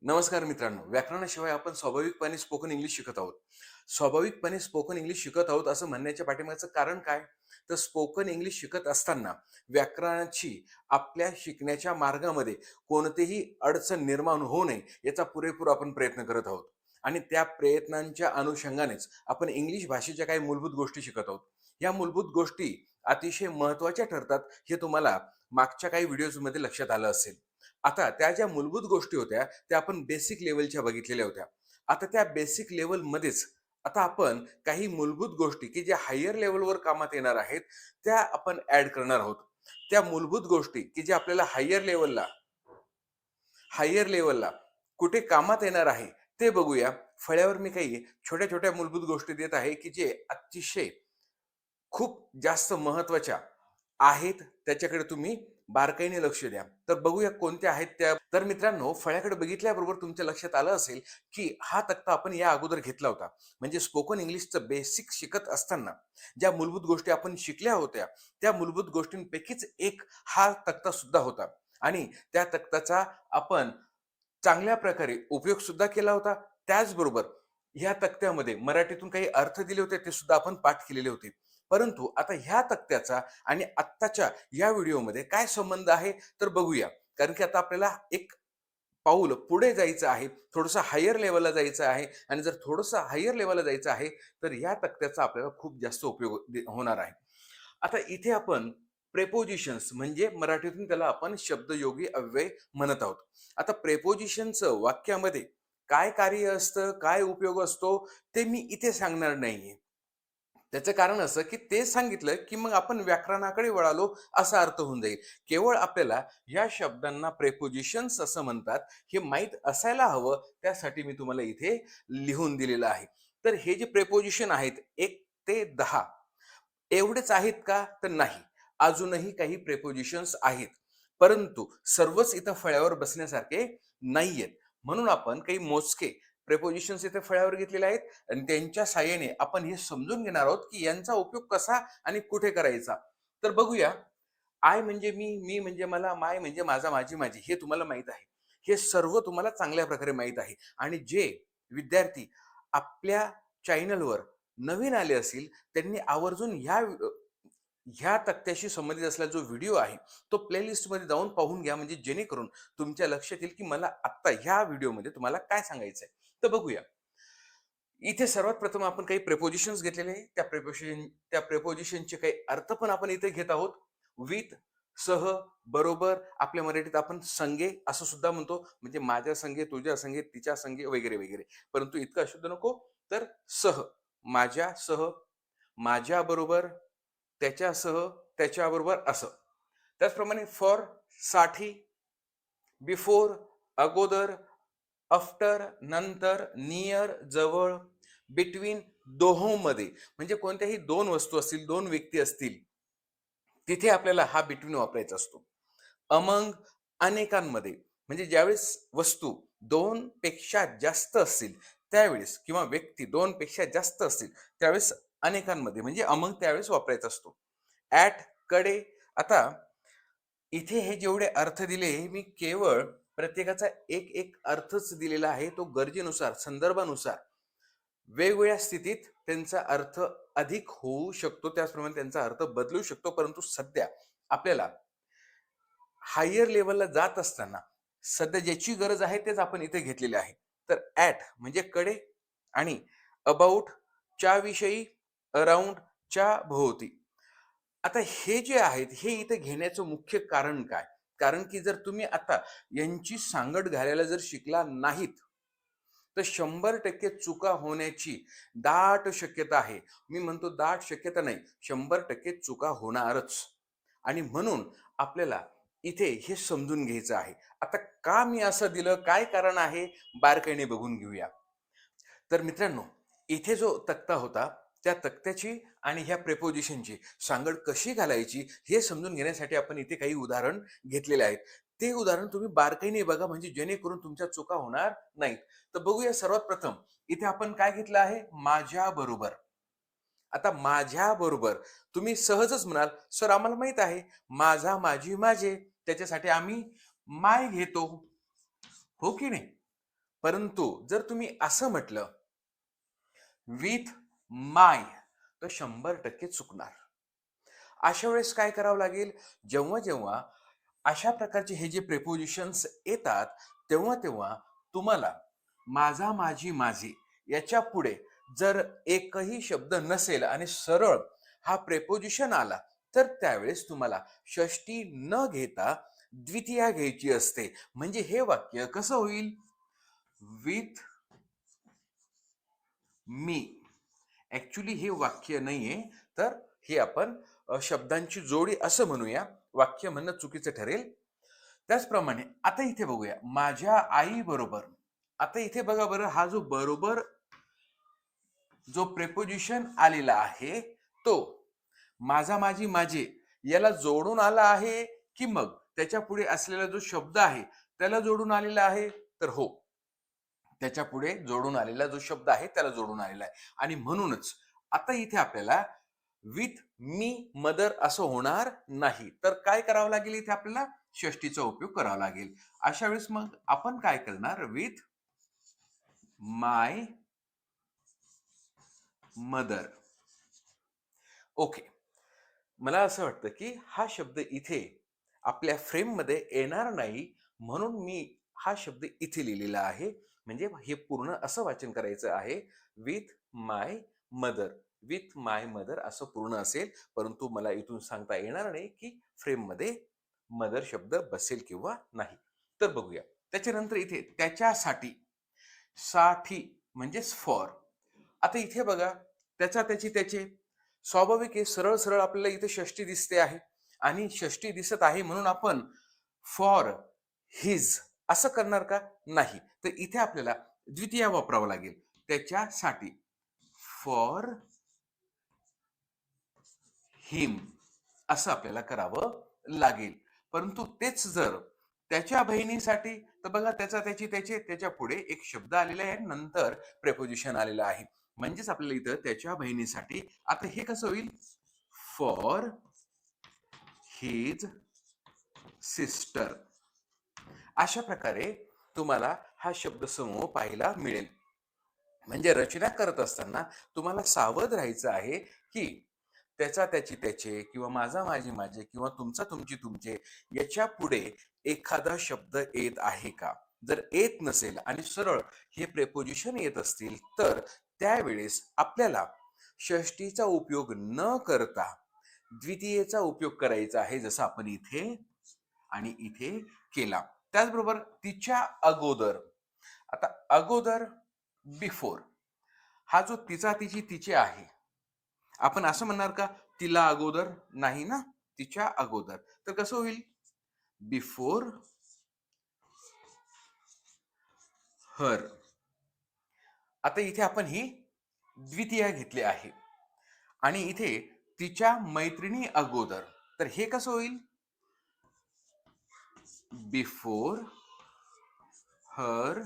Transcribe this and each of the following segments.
नमस्कार मित्रांनो, व्याकरणाशिवाय आपण स्वाभाविकपणे स्पोकन इंग्लिश शिकत आहोत. स्वाभाविकपणे स्पोकन इंग्लिश शिकत आहोत असं म्हणण्याच्या पाठीमागचं कारण काय? तर स्पोकन इंग्लिश शिकत असताना व्याकरणाची आपल्या शिकण्याच्या मार्गामध्ये कोणतीही अडचण निर्माण होऊ नये याचा पुरेपूर आपण प्रयत्न करत आहोत. आणि त्या प्रयत्नांच्या अनुषंगानेच आपण इंग्लिश भाषेच्या काही मूलभूत गोष्टी शिकत आहोत. या मूलभूत गोष्टी अतिशय महत्त्वाच्या ठरतात हे तुम्हाला मागच्या काही व्हिडिओजमध्ये लक्षात आलं असेल. आता त्या ज्या मूलभूत गोष्टी होत्या त्या आपण बेसिक लेवलच्या बघितलेल्या होत्या. आता त्या बेसिक लेवलमध्येच आता आपण काही मूलभूत गोष्टी की ज्या हायर लेवलवर कामात येणार आहेत, त्या आपण ॲड करणार आहोत. त्या मूलभूत गोष्टी की ज्या आपल्याला हायर लेवलला कुठे कामात येणार आहे, ते बघूया. फळ्यावर मी काही छोट्या-छोट्या मूलभूत गोष्टी देत आहे, की जे अतिशय खूप जास्त महत्त्वाच्या आहेत. त्याच्याकडे तुम्ही बारकाईने लक्ष द्या. तर बघूया कोणत्या आहेत त्या. तर मित्रांनो, फळ्याकडे बघितल्याबरोबर तुमच्या लक्षात आलं असेल, की हा तक्ता आपण या अगोदर घेतला होता. म्हणजे स्पोकन इंग्लिशचं बेसिक शिकत असताना ज्या मूलभूत गोष्टी आपण शिकल्या होत्या, त्या मूलभूत गोष्टींपैकीच एक हा तक्ता सुद्धा होता. आणि त्या तक्त्याचा आपण चांगल्या प्रकारे उपयोग सुद्धा केला होता. त्याचबरोबर ह्या तक्त्यामध्ये मराठीतून काही अर्थ दिले होते, ते सुद्धा आपण पाठ केलेले होते. परंतु आता ह्या तक्त्याचा आणि आत्ताच्या या व्हिडिओमध्ये काय संबंध आहे, तर बघूया. कारण की आता आपल्याला एक पाऊल पुढे जायचं आहे, थोडंसं हायर लेव्हलला जायचं आहे. आणि जर थोडंसं हायर लेव्हलला जायचं आहे, तर या तक्त्याचा आपल्याला खूप जास्त उपयोग होणार आहे. आता इथे आपण प्रेपोजिशन्स म्हणजे मराठीतून त्याला आपण शब्दयोगी अव्यय म्हणत आहोत. आता प्रेपोजिशनचं वाक्यामध्ये काय कार्य असतं, काय उपयोग असतो, ते मी इथे सांगणार नाहीये. त्याचं कारण असं, की ते सांगितलं, की मग आपण व्याकरणाकडे वळालो असा अर्थ होऊन जाईल. केवळ आपल्याला या शब्दांना प्रेपोजिशन्स असं म्हणतात, हे माहीत असायला हवं. त्यासाठी मी तुम्हाला इथे लिहून दिलेलं आहे. तर हे जे प्रेपोजिशन आहेत 1 ते 10 एवढेच आहेत का? तर नाही. अजूनही काही प्रेपोजिशन्स आहेत. परंतु सर्वच इथं फळ्यावर बसण्यासारखे नाहीयेत. म्हणून आपण काही मोजके प्रेपोजिशन्स इथे फळ्यावर घेतलेले आहेत आणि त्यांच्या साहाय्याने आपण हे समजून घेणार आहोत, की यांचा उपयोग कसा आणि कुठे करायचा. तर बघूया. आय म्हणजे मी, मी म्हणजे मला, माय म्हणजे माझा, माझी, माझी हे तुम्हाला माहीत आहे. हे सर्व तुम्हाला चांगल्या प्रकारे माहीत आहे. आणि जे विद्यार्थी आपल्या चॅनलवर नवीन आले असतील, त्यांनी आवर्जून ह्या तक्त्याशी संबंधित असलेला जो व्हिडिओ आहे, तो प्लेलिस्टमध्ये जाऊन पाहून घ्या. म्हणजे जेणेकरून तुमच्या लक्षात येईल, की मला आत्ता ह्या व्हिडिओमध्ये तुम्हाला काय सांगायचंय. तर बघूया. इथे सर्वात प्रथम आपण काही प्रेपोजिशन्स घेतलेले आहे. त्या प्रेपोजिशनचे काही अर्थ पण आपण इथे घेत आहोत. विथ, सह, बरोबर. आपल्या मराठीत आपण संगे असं सुद्धा म्हणतो. म्हणजे माझ्या संगे, तुझ्या संगे, तिच्या संगे वगैरे, वगैरे. परंतु इतकं अशुद्ध नको. तर सह, माझ्यासह, माझ्याबरोबर, त्याच्यासह, त्याच्याबरोबर असं. त्याचप्रमाणे फॉर, साठी, बिफोर, अगोदर, आफ्टर, नंतर, नियर, जवळ, बिटवीन, दोहोंमध्ये. म्हणजे कोणत्याही दोन वस्तू असतील, दोन व्यक्ती असतील, तिथे आपल्याला हा बिटवीन वापरायचा असतो. अमंग, अनेकांमध्ये. म्हणजे ज्यावेळेस वस्तू 2 पेक्षा जास्त असतील, त्यावेळेस किंवा व्यक्ती 2 पेक्षा जास्त असतील, त्यावेळेस अनेकांमध्ये म्हणजे अमंग त्यावेळेस वापरायचा असतो. ॲट, कडे. आता इथे हे जेवढे अर्थ दिले, हे मी केवळ प्रत्येकाचा एक अर्थच दिलेला आहे. तो गरजेनुसार, संदर्भानुसार वेगवेगळ्या स्थितीत त्यांचा अर्थ अधिक होऊ शकतो. त्याचप्रमाणे त्यांचा अर्थ बदलू शकतो. परंतु सध्या आपल्याला हायर लेव्हलला जात असताना सध्या ज्याची गरज आहे तेच आपण इथे घेतलेले आहे. तर ॲट म्हणजे कडे आणि अबाउट च्या विषयी, अराउंड च्या भोवती. आता हे जे आहेत, हे इथे घेण्याचं मुख्य कारण काय? कारण की जर तुम्ही आता यांची सांगड घालायला जर शिकला नाहीत, तर 100% चुका होण्याची दाट शक्यता आहे. मी म्हणतो दाट शक्यता नाही, 100% चुका होणारच. आणि म्हणून आपल्याला इथे हे समजून घ्यायचं आहे. आता का मी असं दिलं? काय कारण आहे? बारकाईने बघून घेऊया. तर मित्रांनो, इथे जो तक्ता होता, त्या तक्त्याची आणि ह्या प्रेपोजिशनची सांगड कशी घालायची हे समजून घेण्यासाठी आपण इथे काही उदाहरण घेतलेले आहेत. ते उदाहरण तुम्ही बारकाईने बघा म्हणजे जेणेकरून तुमच्या चुका होणार नाहीत. तर बघूया सर्वात प्रथम इथे आपण काय घेतलं आहे? माझ्याबरोबर. आता माझ्याबरोबर तुम्ही सहजच म्हणाल, "सर आम्हाला माहीत आहे, माझा, माझी, माझे." त्याच्यासाठी आम्ही माय घेतो. हो की नाही? परंतु जर तुम्ही असं म्हटलं विथ माय, तर 100% चुकणार. अशा वेळेस काय करावं लागेल, जेव्हा जेव्हा अशा प्रकारचे हे जे प्रेपोजिशन्स येतात, तेव्हा तेव्हा तुम्हाला माझा, माझी, माझे याच्या पुढे जर एकही शब्द नसेल आणि सरळ हा प्रेपोजिशन आला, तर त्यावेळेस तुम्हाला षष्टी न घेता द्वितीया घ्यायची असते. म्हणजे हे वाक्य कसं होईल? With me. ऍक्च्युली हे वाक्य नाहीये, तर हे आपण शब्दांची जोडी असं म्हणूया. वाक्य म्हणणं चुकीचं ठरेल. त्याचप्रमाणे आता इथे बघूया, माझ्या आई बरोबर. आता इथे बघा बरं, हा जो बरोबर जो प्रेपोजिशन आलेला आहे, तो माझा, माझी, माझे याला जोडून आला आहे, की मग त्याच्या पुढे असलेला जो शब्द आहे त्याला जोडून आलेला आहे? तर हो, त्याच्या पुढे जोडून आलेला जो शब्द आहे त्याला जोडून आलेला आहे. आणि म्हणूनच आता इथे आपल्याला विथ मी मदर असं होणार नाही. तर काय करावं लागेल? इथे आपल्याला षष्टीचा उपयोग करावा लागेल. अशा वेळेस मग आपण काय करणार? With my mother. ओके. मला असं वाटतं की हा शब्द इथे आपल्या फ्रेममध्ये येणार नाही, म्हणून मी हा शब्द इथे लिहिलेला आहे. म्हणजे हे पूर्ण असं वाचन करायचं आहे, with my mother. With my mother असं पूर्ण असेल, परंतु मला इथून सांगता येणार नाही की फ्रेममध्ये मदर शब्द बसेल किंवा नाही. तर बघूया. त्याच्यानंतर इथे त्याच्यासाठी, साठी म्हणजेच फॉर. आता इथे बघा, त्याचा, त्याची, त्याचे. स्वाभाविक आहे, सरळ सरळ आपल्याला इथे षष्टी दिसते आहे आणि षष्टी दिसत आहे म्हणून आपण फॉर हिज असं करणार का? नाही. तर इथे आपल्याला द्वितीया वापरावं लागेल. त्याच्यासाठी, फॉर हिम असं आपल्याला करावं लागेल. परंतु तेच जर त्याच्या बहिणीसाठी, तर बघा, त्याचा, त्याची, त्याचे, त्याच्या पुढे एक शब्द आलेला आहे, नंतर प्रेपोजिशन आलेलं आहे. म्हणजेच आपल्याला इथं त्याच्या बहिणीसाठी. आता हे कसं होईल? For his sister. अशा प्रकारे तुम्हाला हा शब्दसमूह पाहायला मिळेल. म्हणजे रचना करत असताना तुम्हाला सावध राहायचं आहे की त्याचा, त्याची, त्याचे किंवा माझा, माझी, माझे किंवा तुमचा, तुमची, तुमचे याच्या पुढे एखादा शब्द येत आहे का? जर येत नसेल आणि सरळ हे प्रेपोजिशन येत असतील, तर त्यावेळेस आपल्याला षष्टीचा उपयोग न करता द्वितीयेचा उपयोग करायचा आहे, जसं आपण इथे आणि इथे केला. त्याचबरोबर तिच्या अगोदर. आता अगोदर, बिफोर, हा जो तिचा, तिची, तिचे आहे, आपण असं म्हणणार का तिला अगोदर? नाही ना, तिच्या अगोदर. तर कसं होईल? Before her. आता इथे आपण ही द्वितीया घेतली आहे आणि इथे तिच्या मैत्रिणी अगोदर. तर हे कसं होईल? Before her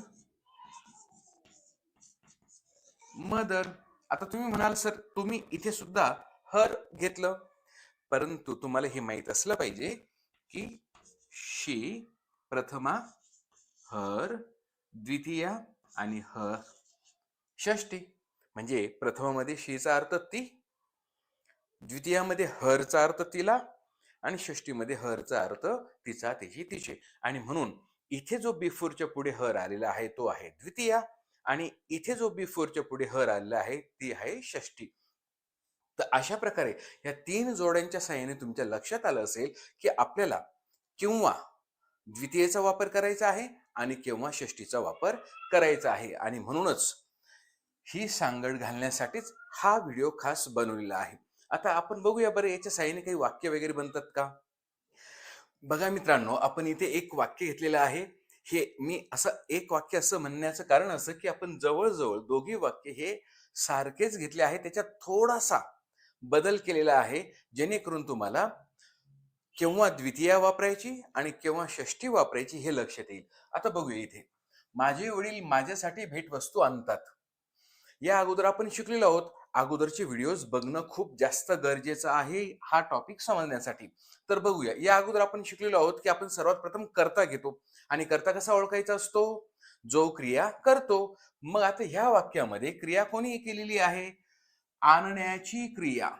mother. आता तुम्ही म्हणाल सर, तुम्ही इथे सुद्धा हर घेतलं, परंतु तुम्हाला हे माहित असलं पाहिजे की शी प्रथमा, हर द्वितीया आणि हर षष्टी. म्हणजे प्रथमामध्ये शीचा अर्थ ती, द्वितीयामध्ये हरचा अर्थ तिला आणि षष्टीमध्ये हरचा अर्थ तिचा, तिची, तिचे. आणि म्हणून इथे जो बिफोरच्या पुढे हर आलेला आहे तो आहे द्वितीया आणि इथे जो बिफोरच्या पुढे हर आलेला आहे ती आहे षष्टी. तर अशा प्रकारे या तीन जोड्यांच्या साहाय्याने तुमच्या लक्षात आलं असेल की आपल्याला केव्हा द्वितीयेचा वापर करायचा आहे आणि केव्हा षष्टीचा वापर करायचा आहे. आणि म्हणूनच ही सांगड घालण्यासाठीच हा व्हिडिओ खास बनवलेला आहे. आता आपण बघूया बरं, याच्या साहाय्याने काही वाक्य वगैरे बनतात का? बघा मित्रांनो, आपण इथे एक वाक्य घेतलेलं आहे. हे मी असं एक वाक्य असं म्हणण्याचं कारण असं की आपण जवळजवळ दोघी वाक्य हे सारखेच घेतले आहे. त्याच्यात थोडासा बदल केलेला आहे, जेणेकरून तुम्हाला केव्हा द्वितीया वापरायची आणि केव्हा षष्टी वापरायची हे लक्षात येईल. आता बघूया इथे, माझे वडील माझ्यासाठी भेटवस्तू आणतात. या अगोदर आपण शिकलेलो आहोत. अगोदरचे व्हिडिओज बघणं खूप जास्त गरजेचं आहे हा टॉपिक समजण्यासाठी. तर बघूया, या अगोदर आपण शिकलेलो आहोत की आपण सर्वात प्रथम कर्ता घेतो आणि कर्ता कसा ओळखायचा असतो? जो क्रिया करतो. मग आता ह्या वाक्यामध्ये क्रिया कोणी केलेली आहे? आणण्याची क्रिया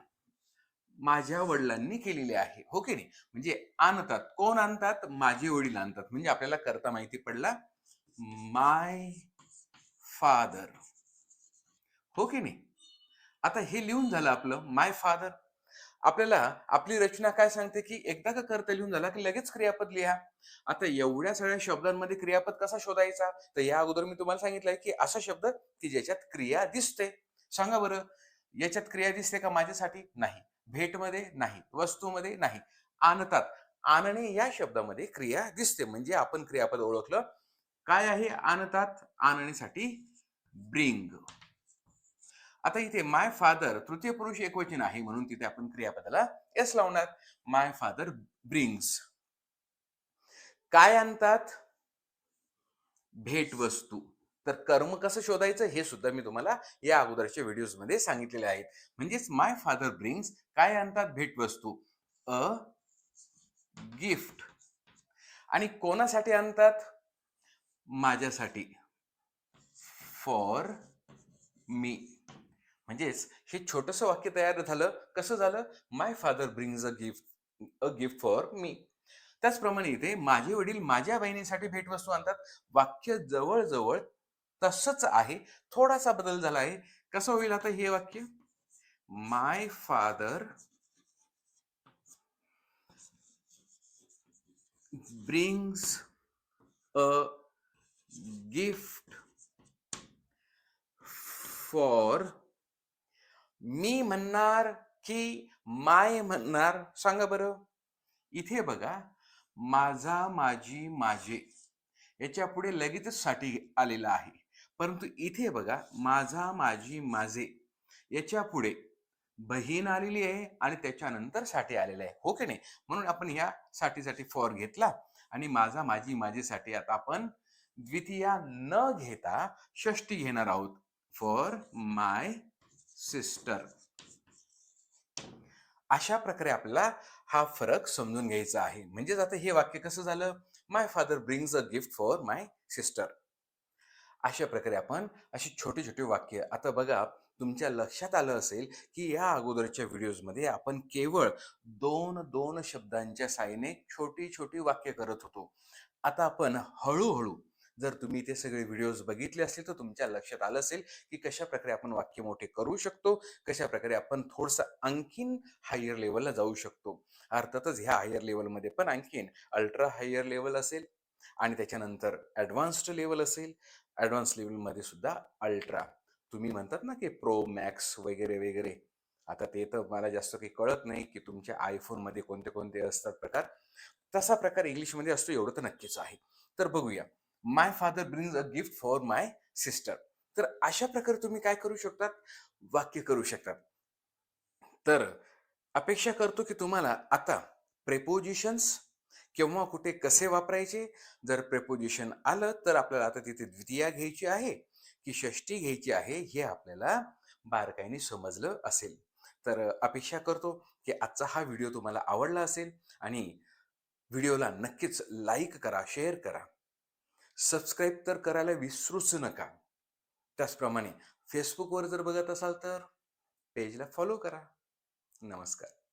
माझ्या वडिलांनी केलेली आहे, हो की नाही? म्हणजे आणतात. कोण आणतात? माझे वडील आणतात. म्हणजे आपल्याला करता माहिती पडला, माय फादर, हो की नाही? आता हे लिहून झालं आपलं माय फादर. आपल्याला आपली रचना काय सांगते, की एकदा का कर्ता लिहून झाला की लगेच क्रियापद लिहा. आता एवढ्या सगळ्या शब्दांमध्ये क्रियापद कसा शोधायचा? तर या अगोदर मी तुम्हाला सांगितलंय, की असा शब्द की ज्याच्यात क्रिया दिसते. सांगा बरं, याच्यात क्रिया दिसते का माझ्यासाठी? नाही. भेटमध्ये नाही. वस्तूमध्ये नाही. आणतात. आणणे या शब्दामध्ये क्रिया दिसते. म्हणजे आपण क्रियापद ओळखलं. काय आहे आणतात? आणण्यासाठी ब्रिंग. आता इथे माय फादर तृतीय पुरुष एकवचन आहे म्हणून तिथे आपण क्रियापदाला एस लावणार. माय फादर ब्रिंग्स. काय आणतात? भेटवस्तू. तर कर्म कसं शोधायचं हे सुद्धा मी तुम्हाला या अगोदरच्या व्हिडिओज मध्ये सांगितलेले आहेत. म्हणजेच माय फादर ब्रिंग्स काय आणतात? भेटवस्तू. A gift. आणि कोणासाठी आणतात? माझ्यासाठी. For me. म्हणजेच हे छोटंसं वाक्य तयार झालं. कसं झालं? My father brings a gift for me. त्याचप्रमाणे इथे माझे वडील माझ्या बहिणीसाठी भेटवस्तू आणतात. वाक्य जवळजवळ तसंच आहे. थोडासा बदल झाला आहे. कसं होईल आता हे वाक्य? My father brings a gift for me म्हणणार की माय म्हणणार? सांगा बरं. इथे बघा, माझा, माझी, माझे याच्या पुढे लगेचच साठी आलेला आहे. परंतु इथे बघा, माझा, माझी, माझे याच्या पुढे बहीण आलेली आहे आणि त्याच्यानंतर साठी आलेलं आहे, हो की नाही? म्हणून आपण ह्या साठीसाठी फॉर घेतला आणि माझा, माझी, माझेसाठी आता आपण द्वितीया न घेता षष्टी घेणार आहोत. For my sister. अशा प्रकारे आपल्याला हा फरक समजून घ्यायचा आहे. म्हणजेच आता हे वाक्य कसं झालं? My father brings a gift for my sister. अशा प्रकारे आपण अशी छोटे छोटे वाक्य. आता बघा, तुमच्या लक्षात आलं असेल की या अगोदरच्या व्हिडिओजमध्ये आपण केवळ दोन दोन शब्दांच्या साहाय्याने छोटी छोटी वाक्य करत होतो. आता आपण हळूहळू, जर तुम्ही ते सगळे व्हिडिओज बघितले असतील तर तुमच्या लक्षात आलं असेल की कशा प्रकारे आपण वाक्य मोठे करू शकतो, कशा प्रकारे आपण थोडंसं आणखीन हायर लेवलला जाऊ शकतो. अर्थातच ह्या हायर लेवलमध्ये पण आणखीन अल्ट्रा हायर लेवल असेल आणि त्याच्यानंतर ॲडव्हान्स्ड लेवल असेल. ॲडव्हान्स लेवलमध्ये सुद्धा अल्ट्रा. तुम्ही म्हणतात ना की प्रो मॅक्स वगैरे वगैरे. आता ते तर मला जास्त काही कळत नाही की तुमच्या आयफोनमध्ये कोणते कोणते असतात प्रकार. तसा प्रकार इंग्लिशमध्ये असतो एवढं तर नक्कीच आहे. तर बघूया. My father brings a gift for my sister. तर अशा प्रकारे तुम्ही काय करू शकतात? वाक्य करू शकतात. तर अपेक्षा करतो की तुम्हाला आता प्रेपोजिशन्स केव्हा कुठे कसे वापरायचे, जर प्रेपोजिशन आलं तर आपल्याला आता तिथे द्वितीया घ्यायची आहे की षष्टी घ्यायची आहे हे आपल्याला बारकाईने समजलं असेल. तर अपेक्षा करतो की आजचा हा व्हिडिओ तुम्हाला आवडला असेल आणि व्हिडिओला नक्कीच लाईक करा, शेअर करा. सबस्क्राईब तर करायला विसरूच नका. त्याचप्रमाणे फेसबुकवर जर बघत असाल तर पेजला फॉलो करा. नमस्कार.